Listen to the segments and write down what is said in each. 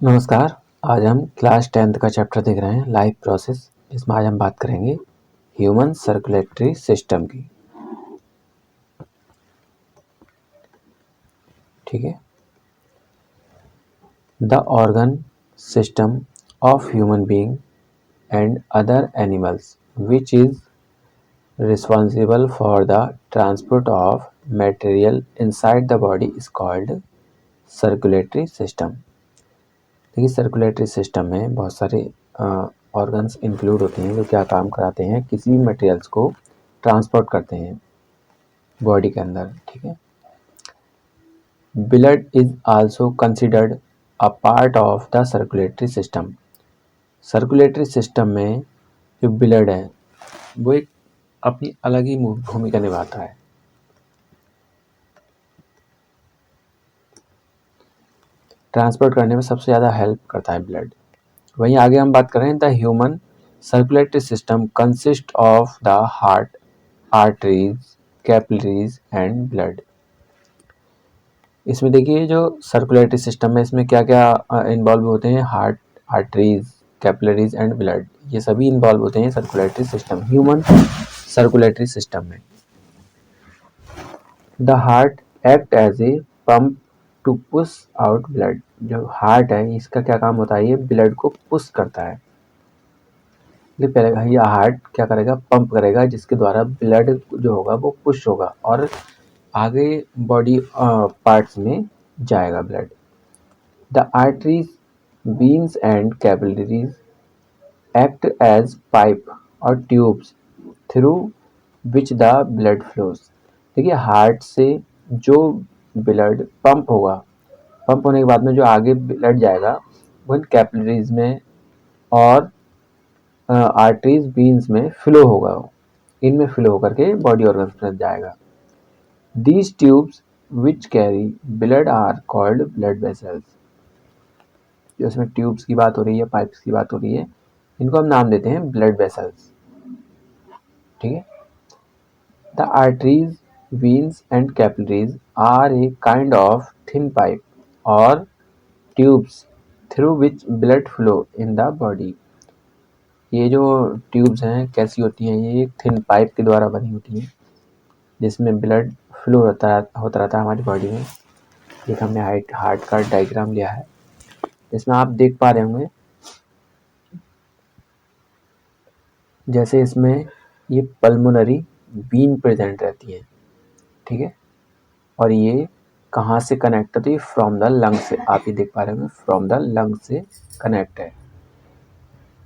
नमस्कार। आज हम क्लास 10th का चैप्टर देख रहे हैं लाइफ प्रोसेस। इसमें आज हम बात करेंगे ह्यूमन सर्कुलेटरी सिस्टम की। ठीक है। The organ system of human being and other animals which is responsible for the transport of material inside the body is called circulatory system. देखिए, सर्कुलेटरी सिस्टम में बहुत सारे ऑर्गन्स इंक्लूड होते हैं जो क्या काम कराते हैं, किसी भी मटेरियल्स को ट्रांसपोर्ट करते हैं बॉडी के अंदर। ठीक है। Blood is also considered a part of the circulatory system. Circulatory system में जो ब्लड है वो एक अपनी अलग ही भूमिका निभाता है। ट्रांसपोर्ट करने में सबसे ज़्यादा हेल्प करता है ब्लड। वहीं आगे हम बात करें, the human circulatory system consist of the heart, arteries, capillaries and blood. इसमें देखिए जो सर्कुलेटरी सिस्टम है इसमें क्या क्या इन्वॉल्व होते हैं, heart, arteries, capillaries and blood, ये सभी इन्वॉल्व होते हैं circulatory system, human circulatory system में। The heart act as a pump to push out blood. जो हार्ट है इसका क्या काम होता है, ये ब्लड को पुश करता है। पहले ये हार्ट क्या करेगा, पंप करेगा, जिसके द्वारा ब्लड जो होगा वो पुश होगा और आगे बॉडी पार्ट्स में जाएगा blood. The arteries, veins and capillaries act as pipe और tubes through which the blood flows. देखिए, हार्ट से जो ब्लड पंप होगा, पंप होने के बाद में जो आगे ब्लड जाएगा वो इन कैपिलरीज में और आर्टरीज, बीन्स में फ्लो होगा, इनमें फ्लो होकर के बॉडी ऑर्गन्स में जाएगा। These tubes which carry blood are called blood vessels. जो इसमें ट्यूब्स की बात हो रही है, पाइप्स की बात हो रही है, इनको हम नाम देते हैं ब्लड वेसल्स। ठीक है। The arteries, veins and capillaries are a kind of thin pipe और tubes through which blood flow in the body. ये जो ट्यूब्स हैं कैसी होती हैं, ये एक थिन पाइप के द्वारा बनी होती हैं जिसमें ब्लड फ्लो होता रहता है हमारी बॉडी में। एक हमने हार्ट का डायग्राम लिया है, इसमें आप देख पा रहे होंगे जैसे इसमें ये पल्मोनरी बीन प्रेजेंट रहती है। ठीक है। और ये कहाँ से कनेक्ट होती है, फ्रॉम द लंग से। आप ये देख पा रहे होंगे फ्रॉम द लंग से कनेक्ट है।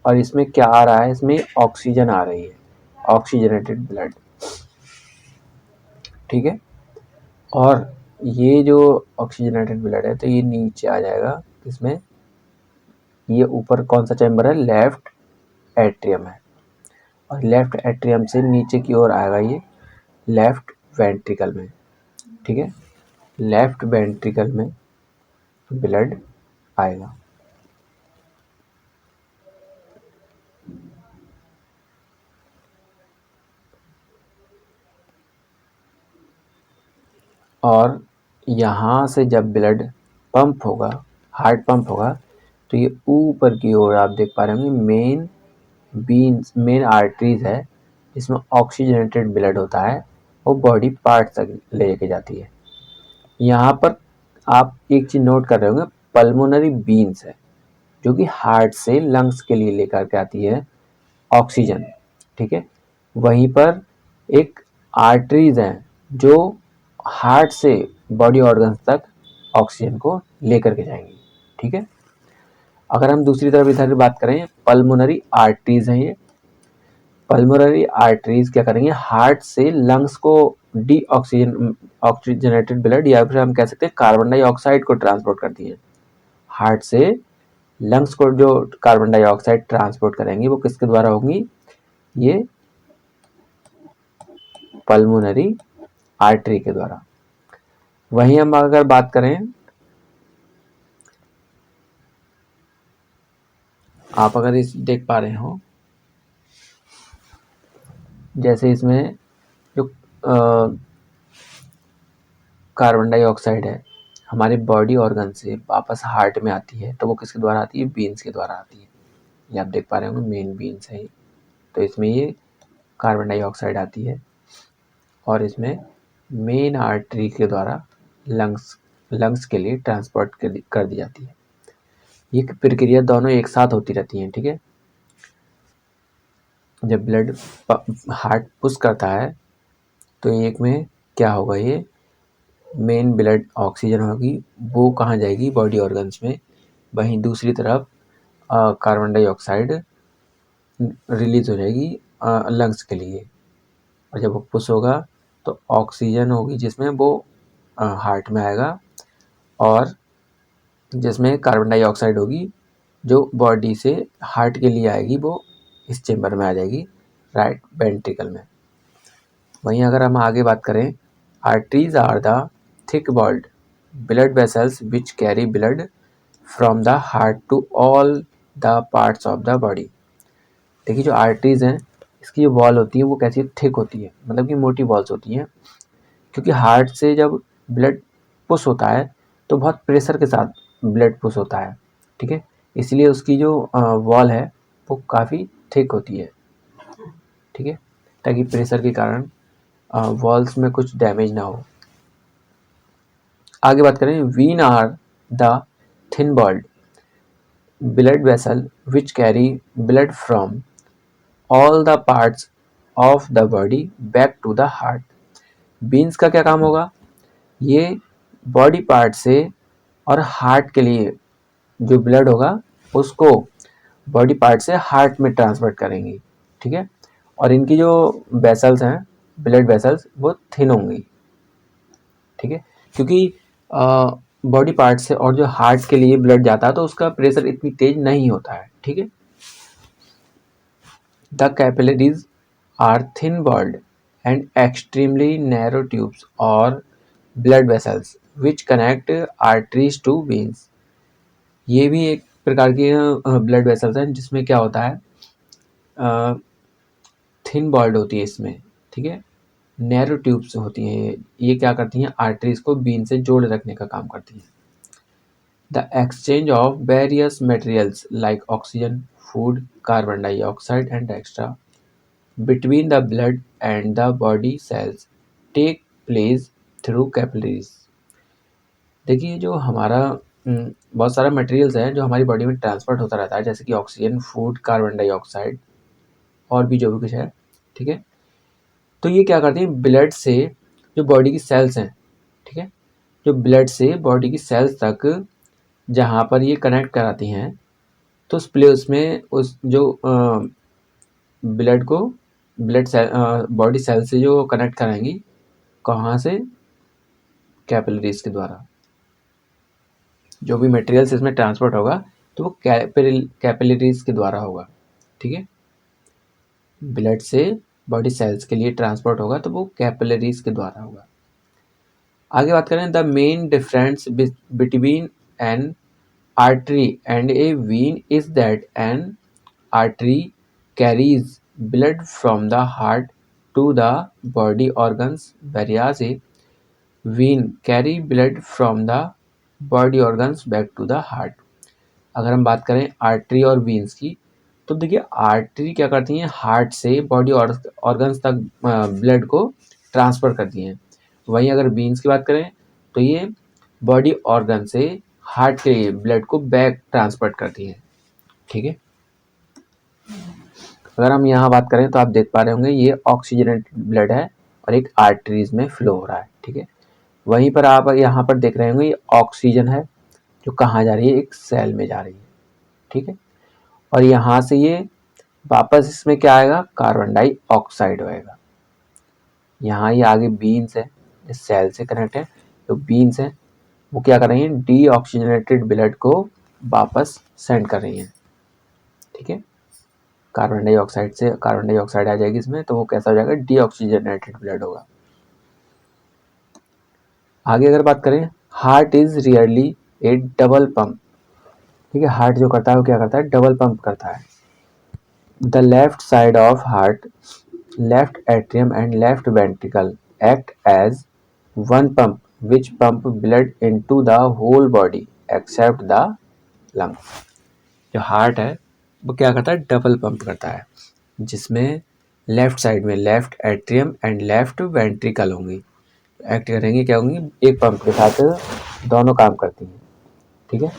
और इसमें क्या आ रहा है, इसमें ऑक्सीजन आ रही है, ऑक्सीजनेटेड ब्लड। ठीक है। और ये जो ऑक्सीजनेटेड ब्लड है तो ये नीचे आ जाएगा, इसमें ये ऊपर कौन सा चैम्बर है, लेफ्ट एट्रियम है, और लेफ्ट एट्रियम से नीचे की ओर आएगा ये लेफ्ट वेंट्रिकल में। ठीक है। लेफ्ट वेंट्रिकल में ब्लड आएगा। और यहाँ से जब ब्लड पंप होगा, हार्ट पंप होगा, तो ये ऊपर की ओर आप देख पा रहे होंगे मेन बीन्स, मेन आर्टरीज है जिसमें ऑक्सीजनेटेड ब्लड होता है, वो बॉडी पार्ट तक लेके जाती है। यहाँ पर आप एक चीज नोट कर रहे होंगे, पल्मोनरी बीन्स है जो कि हार्ट से लंग्स के लिए लेकर के आती है ऑक्सीजन। ठीक है। वहीं पर एक आर्टरीज हैं जो हार्ट से बॉडी ऑर्गन्स तक ऑक्सीजन को लेकर के जाएंगी। ठीक है। अगर हम दूसरी तरफ इधर बात करें, पल्मोनरी आर्टरीज हैं ये। पल्मोनरी आर्टरीज क्या करेंगे, हार्ट से लंग्स को डी ऑक्सीजनेटेड ब्लड या फिर हम कह सकते हैं कार्बन डाइऑक्साइड को ट्रांसपोर्ट करती है। हार्ट से लंग्स को जो कार्बन डाइऑक्साइड ट्रांसपोर्ट करेंगी वो किसके द्वारा होंगी, ये पल्मोनरी आर्टरी के द्वारा। वहीं हम अगर बात करें, आप अगर इस देख पा रहे हो जैसे इसमें जो कार्बन डाइऑक्साइड है हमारे बॉडी ऑर्गन से वापस हार्ट में आती है तो वो किसके द्वारा आती है? वेन्स के द्वारा आती है। ये आप देख पा रहे होंगे मेन वेन्स है। तो इसमें ये कार्बन डाइऑक्साइड आती है और इसमें मेन आर्टरी के द्वारा लंग्स के लिए ट्रांसपोर्ट कर दी जाती है। ये प्रक्रिया दोनों एक साथ होती रहती हैं, ठीक है। जब ब्लड हार्ट पुश करता है तो एक में क्या होगा, ये मेन ब्लड ऑक्सीजन होगी, वो कहाँ जाएगी? बॉडी ऑर्गन्स में। वहीं दूसरी तरफ कार्बन डाइऑक्साइड रिलीज हो जाएगी लंग्स के लिए। और जब वो पुश होगा तो ऑक्सीजन होगी जिसमें वो हार्ट में आएगा, और जिसमें कार्बन डाइऑक्साइड होगी जो बॉडी से हार्ट के लिए आएगी वो इस चेम्बर में आ जाएगी, राइट वेंट्रिकल में। वहीं अगर हम आगे बात करें, arteries are the thick walled blood vessels which carry blood from the heart to all the parts of the body. देखिए जो आर्टरीज हैं इसकी जो वॉल होती है वो कैसी थिक होती है, मतलब कि मोटी वॉल्स होती हैं, क्योंकि हार्ट से जब ब्लड पुश होता है तो बहुत प्रेशर के साथ ब्लड पुश होता है, ठीक है। इसलिए उसकी जो वॉल है वो काफ़ी थिक होती है, ठीक है, ताकि प्रेशर के कारण वॉल्स में कुछ डैमेज ना हो। आगे बात करें, vein are the thin walled blood vessel which carry blood from all the parts of the body back to the heart. Veins का क्या काम होगा? ये बॉडी पार्ट से और हार्ट के लिए जो ब्लड होगा उसको बॉडी पार्ट से हार्ट में ट्रांसफर करेंगी, ठीक है। और इनकी जो वेसल्स हैं, ब्लड वेसल्स, वो थिन होंगी, ठीक है, क्योंकि बॉडी पार्ट से और जो हार्ट के लिए ब्लड जाता है तो उसका प्रेशर इतनी तेज नहीं होता है, ठीक है। The capillaries are thin walled and extremely narrow tubes और blood vessels which connect arteries to veins. ये भी एक प्रकार की ब्लड वेसल्स हैं जिसमें क्या होता है, थिन वॉल्ड होती है इसमें, ठीक है, नैरो ट्यूब्स होती हैं। ये क्या करती हैं? आर्टरीज को बीन से जोड़ रखने का काम करती हैं। The exchange of various materials like oxygen, food, carbon dioxide and extra between the blood and the body cells take place through capillaries। देखिए जो हमारा बहुत सारा मटेरियल्स है जो हमारी बॉडी में ट्रांसपोर्ट होता रहता है, जैसे कि ऑक्सीजन, फूड, कार्बन डाइऑक्साइड और भी जो भी कुछ है, ठीक है। तो ये क्या करती हैं? ब्लड से जो बॉडी की सेल्स हैं, ठीक है, जो ब्लड से बॉडी की सेल्स तक जहाँ पर ये कनेक्ट कराती हैं तो उस प्लेस में उस जो ब्लड को ब्लड सेल बॉडी सेल से जो कनेक्ट कराएंगी, कहाँ से? कैपिलरीज के द्वारा। जो भी मटेरियल्स इसमें ट्रांसपोर्ट होगा तो वो कैपिलरीज के द्वारा होगा, ठीक है। ब्लड से बॉडी सेल्स के लिए ट्रांसपोर्ट होगा तो वो कैपिलरीज के द्वारा होगा। आगे बात करें, the main difference between an artery and a vein is that an artery carries blood from the heart to the body organs, whereas a vein carry blood from the body organs back to the heart। अगर हम बात करें artery और वीन्स की, तो देखिए artery क्या करती हैं? हार्ट से बॉडी ऑर्गन्स तक ब्लड को ट्रांसफ़र करती हैं। वहीं अगर वीन्स की बात करें तो ये बॉडी ऑर्गन से हार्ट के ब्लड को बैक ट्रांसपोर्ट करती हैं, ठीक है। अगर हम यहाँ बात करें तो आप देख पा रहे होंगे ये ऑक्सीजनेटेड ब्लड है और एक आर्टरीज में फ्लो हो रहा है, ठीक है। वहीं पर आप यहाँ पर देख रहे होंगे ये ऑक्सीजन है जो कहाँ जा रही है? एक सेल में जा रही है, ठीक है। और यहाँ से ये वापस इसमें क्या आएगा? कार्बन डाइऑक्साइड होएगा। यहाँ ये आगे बीन्स है, इस सेल से कनेक्ट है, तो बीन्स है वो क्या कर रही हैं? डीऑक्सीजनेटेड ब्लड को वापस सेंड कर रही हैं, ठीक है। कार्बन डाइऑक्साइड से कार्बन डाइऑक्साइड आ जाएगी इसमें, तो वो कैसा हो जाएगा? डीऑक्सीजनेटेड ब्लड होगा। आगे अगर बात करें, heart is rarely A double pump, ठीक है। हार्ट जो करता है वो क्या करता है? डबल पंप करता है। The left side of heart, left atrium and left ventricle act as one pump which pump blood into the whole body except the lungs। जो हार्ट है वो क्या करता है, डबल पंप करता है, जिसमें लेफ्ट साइड में left atrium and left ventricle होंगी, एक्ट करेंगी, क्या होंगी, एक पंप के साथ दोनों काम करती हैं। ठीक है,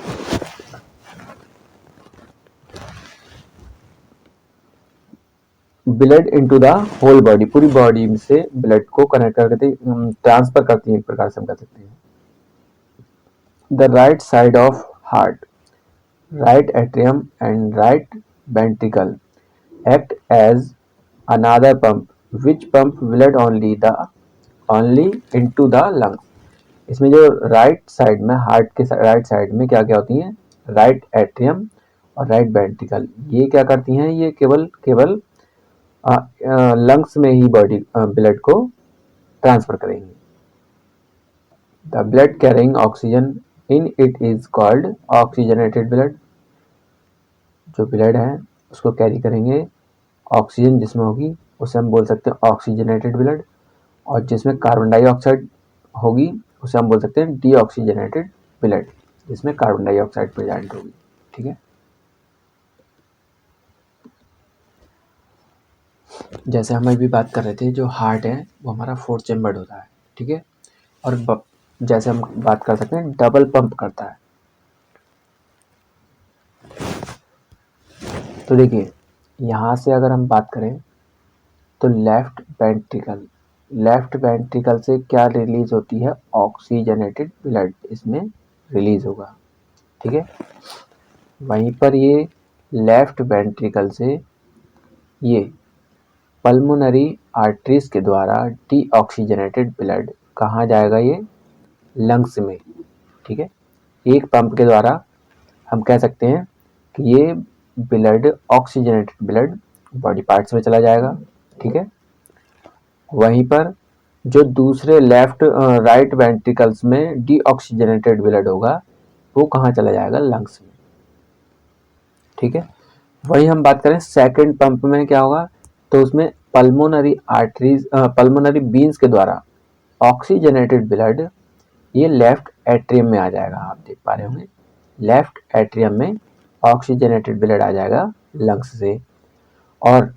blood into the whole body, पूरी बॉडी से ब्लड को कनेक्ट करके ट्रांसफर करती है, एक प्रकार से हम कह सकते हैं। The right side of heart, right atrium and right ventricle act as another pump which pump blood only into the lungs। इसमें जो राइट साइड में, हार्ट के राइट साइड में क्या क्या होती हैं, राइट एट्रियम और राइट वेंट्रिकल, ये क्या करती हैं, ये केवल लंग्स में ही बॉडी ब्लड को ट्रांसफर करेंगी। The blood carrying oxygen in it is called oxygenated blood. जो ब्लड है उसको कैरी करेंगे, ऑक्सीजन जिसमें होगी उसे हम बोल सकते हैं ऑक्सीजनेटेड ब्लड, और जिसमें कार्बन डाइऑक्साइड होगी उसे हम बोल सकते हैं डीऑक्सीजनेटेड ब्लड, जिसमें कार्बन डाइऑक्साइड प्रेजेंट होगी। ठीक है, जैसे हम अभी बात कर रहे थे, जो हार्ट है वो हमारा 4 चैम्बर्ड होता है। ठीक है, और जैसे हम बात कर सकते हैं डबल पंप करता है। तो देखिए यहाँ से अगर हम बात करें तो लेफ्ट वेंट्रिकल से क्या रिलीज होती है, ऑक्सीजनेटेड ब्लड इसमें रिलीज होगा। ठीक है, वहीं पर ये लेफ्ट वेंट्रिकल से ये पल्मोनरी आर्टरीज के द्वारा डीऑक्सीजनेटेड ब्लड कहाँ जाएगा, ये लंग्स में। ठीक है, एक पंप के द्वारा हम कह सकते हैं कि ये blood, oxygenated blood body parts में चला जाएगा। ठीक है, वहीं पर जो दूसरे राइट वेंट्रिकल्स में डीऑक्सीजनेटेड ब्लड होगा वो कहाँ चला जाएगा, लंग्स में। ठीक है, वही हम बात करें सेकंड पंप में क्या होगा, तो उसमें पल्मोनरी बीन्स के द्वारा ऑक्सीजनेटेड ब्लड ये लेफ्ट एट्रियम में आ जाएगा। आप देख पा रहे होंगे लेफ्ट एट्रियम में ऑक्सीजनेटेड ब्लड आ जाएगा लंग्स से, और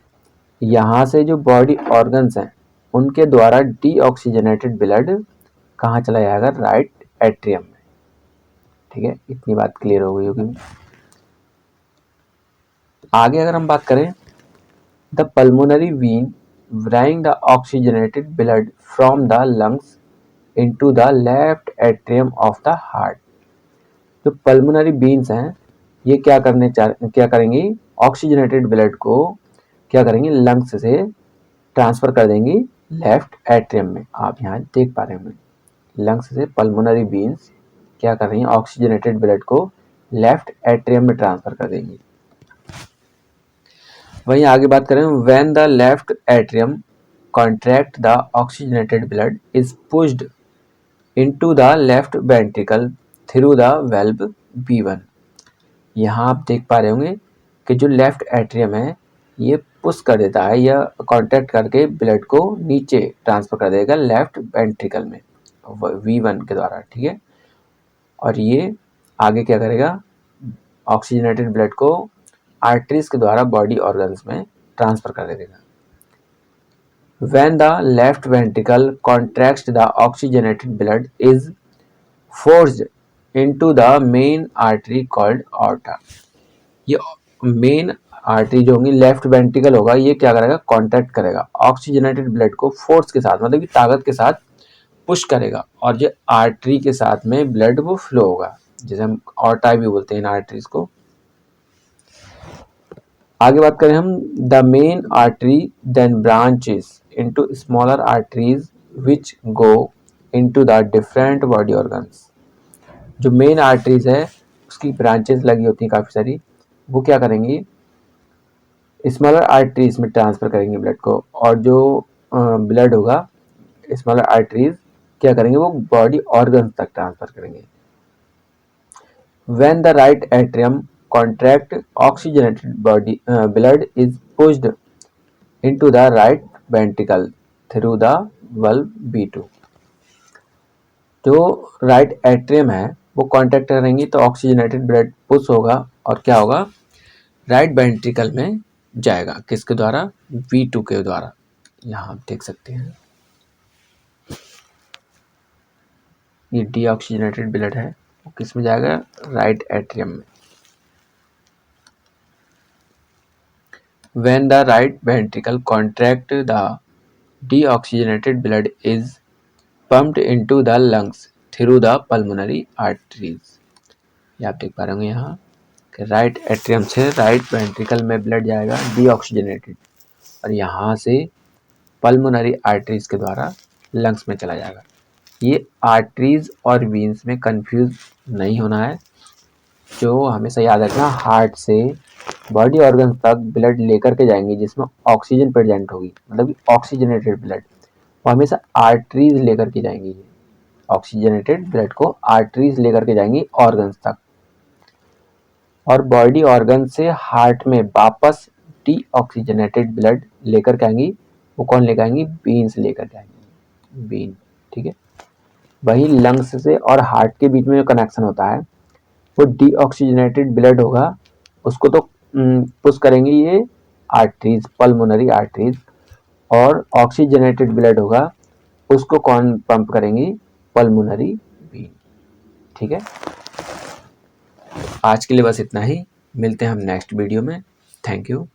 यहाँ से जो बॉडी ऑर्गन्स हैं उनके द्वारा डीऑक्सीजनेटेड ब्लड कहाँ चला जाएगा, राइट एट्रियम में। ठीक है, इतनी बात क्लियर हो गई होगी। आगे अगर हम बात करें, the pulmonary Wien drawing the oxygenated blood from the lungs into the left atrium of the heart. जो पल्मोनरी बीन्स हैं ये क्या करेंगी, ऑक्सीजनेटेड ब्लड को क्या करेंगी, लंग्स से ट्रांसफर कर देंगी लेफ्ट एट्रियम में। आप यहाँ देख पा रहे होंगे लंग्स से पल्मोनरी बीन्स क्या कर रही हैं, ऑक्सीजनेटेड ब्लड को लेफ्ट एट्रियम में ट्रांसफर कर देंगी। वहीं आगे बात करें, when the left atrium contract the oxygenated blood is pushed into the left ventricle through the valve B1। यहाँ आप देख पा रहे होंगे कि जो लेफ्ट एट्रियम है ये पुश कर देता है या कॉन्टैक्ट करके ब्लड को नीचे ट्रांसफर कर देगा लेफ्ट वेंट्रिकल में V1 के द्वारा। ठीक है, और ये आगे क्या करेगा, ऑक्सीजनेटेड ब्लड को आर्टरीज के द्वारा बॉडी ऑर्गन्स में ट्रांसफर कर देगा। When the left ventricle contracts, the oxygenated blood is forced into the main artery called aorta। ये मेन आर्टरी जो होंगी, लेफ्ट वेंट्रिकल होगा, ये क्या करेगा, कॉन्ट्रैक्ट करेगा, ऑक्सीजनेटेड ब्लड को फोर्स के साथ, मतलब कि ताकत के साथ पुश करेगा, और ये आर्टरी के साथ में ब्लड वो फ्लो होगा, जैसे हम ऑर्टा भी बोलते हैं इन आर्टरीज को। आगे बात करें हम, the main artery then branches into smaller arteries which go into the different body organs. जो मेन आर्टरीज है उसकी ब्रांचेस लगी होती हैं काफ़ी सारी, वो क्या करेंगी, स्मॉलर आर्टरीज में ट्रांसफर करेंगे ब्लड को, और जो ब्लड होगा स्मॉलर आर्टरीज क्या करेंगे, वो बॉडी ऑर्गन्स तक ट्रांसफर करेंगे। When the right atrium contract, oxygenated blood is pushed into the right ventricle through the valve B2। जो राइट एट्रियम है वो कॉन्टैक्ट करेंगी तो ऑक्सीजनेटेड ब्लड पुश होगा और क्या होगा, राइट वेंट्रिकल में जाएगा। किसके द्वारा, V2 के द्वारा। यहाँ आप देख सकते हैं ये डीऑक्सीजनेटेड ब्लड है, वो किस में जाएगा, राइट एट्रियम में। When the right ventricle contract, the deoxygenated blood is pumped into the lungs through the pulmonary arteries। ये आप देख पा रहे होंगे यहाँ कि राइट एट्रियम से राइट वेंट्रिकल में ब्लड जाएगा डीऑक्सीजनेटेड, और यहाँ से पल्मोनरी आर्टरीज के द्वारा लंग्स में चला जाएगा। ये आर्टरीज और वीन्स में कंफ्यूज नहीं होना है, जो हमेशा याद रखना, हार्ट से बॉडी ऑर्गन तक ब्लड लेकर के जाएंगे जिसमें ऑक्सीजन प्रेजेंट होगी, मतलब कि ऑक्सीजनेटेड ब्लड, वो हमेशा आर्टरीज लेकर के जाएंगी। ऑक्सीजनेटेड ब्लड को आर्टरीज लेकर के जाएंगी ऑर्गन्स तक, और बॉडी ऑर्गन से हार्ट में वापस डीऑक्सीजनेटेड ब्लड लेकर के आएंगी। वो कौन लेकर आएंगी, बीन्स लेकर के आएंगी, बीन। ठीक है, वही लंग्स से और हार्ट के बीच में जो कनेक्शन होता है वो डीऑक्सीजनेटेड ब्लड होगा, उसको तो पुश करेंगे ये आर्टरीज, पल्मोनरी आर्टरीज, और ऑक्सीजनेटेड ब्लड होगा उसको कौन पंप करेंगी, पल्मोनरी वीन। ठीक है, आज के लिए बस इतना ही, मिलते हैं हम नेक्स्ट वीडियो में। Thank you.